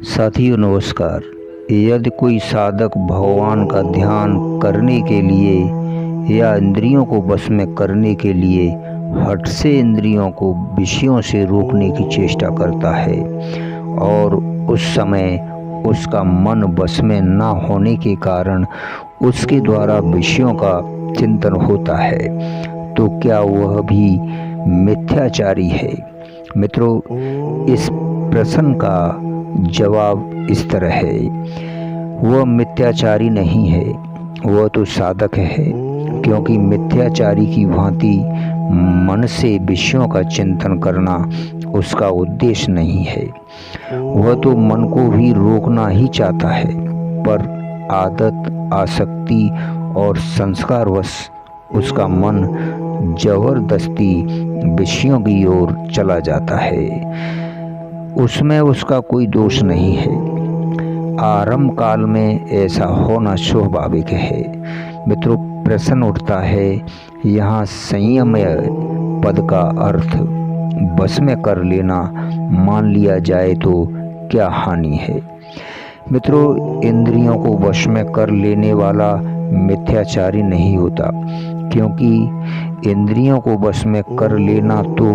साथियों नमस्कार। यदि कोई साधक भगवान का ध्यान करने के लिए या इंद्रियों को वश में करने के लिए हठ से इंद्रियों को विषयों से रोकने की चेष्टा करता है और उस समय उसका मन वश में न होने के कारण उसके द्वारा विषयों का चिंतन होता है, तो क्या वह भी मिथ्याचारी है? मित्रों, इस प्रश्न का जवाब इस तरह है, वह मिथ्याचारी नहीं है, वह तो साधक है। क्योंकि मिथ्याचारी की भांति मन से विषयों का चिंतन करना उसका उद्देश्य नहीं है। वह तो मन को भी रोकना ही चाहता है, पर आदत, आसक्ति और संस्कारवश उसका मन जबरदस्ती विषयों की ओर चला जाता है। उसमें उसका कोई दोष नहीं है। आरंभ काल में ऐसा होना स्वाभाविक है। मित्रों, प्रश्न उठता है, यहाँ संयम पद का अर्थ बस में कर लेना मान लिया जाए तो क्या हानि है? मित्रों, इंद्रियों को वश में कर लेने वाला मिथ्याचारी नहीं होता, क्योंकि इंद्रियों को वश में कर लेना तो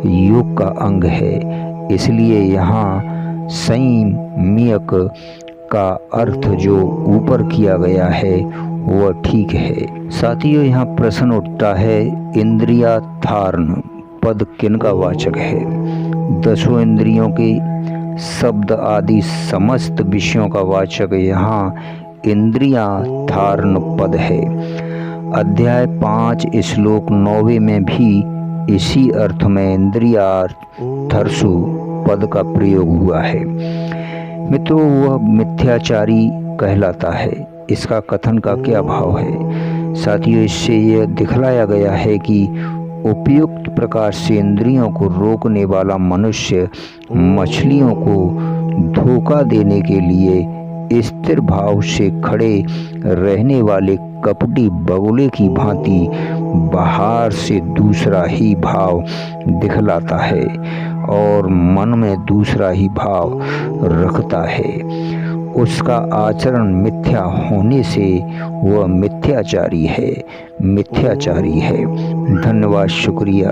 योग का अंग है। इसलिए यहाँ संयमक का अर्थ जो ऊपर किया गया है वह ठीक है। साथियों, यहाँ प्रश्न उठता है, इंद्रिया धारण पद किनका वाचक है? दसों इंद्रियों के शब्द आदि समस्त विषयों का वाचक यहाँ इंद्रिया धारण पद है। अध्याय 5 श्लोक 9 में भी इसी अर्थ में इंद्रियार्थर्षु पद का प्रयोग हुआ है। मित्रों, वह मिथ्याचारी कहलाता है। इसका कथन का क्या भाव है? साथियों, इससे यह दिखलाया गया है कि उपयुक्त प्रकार से इंद्रियों को रोकने वाला मनुष्य मछलियों को धोखा देने के लिए स्थिर भाव से खड़े रहने वाले कपटी बगुले की भांति बाहर से दूसरा ही भाव दिखलाता है और मन में दूसरा ही भाव रखता है। उसका आचरण मिथ्या होने से वह मिथ्याचारी है। धन्यवाद, शुक्रिया।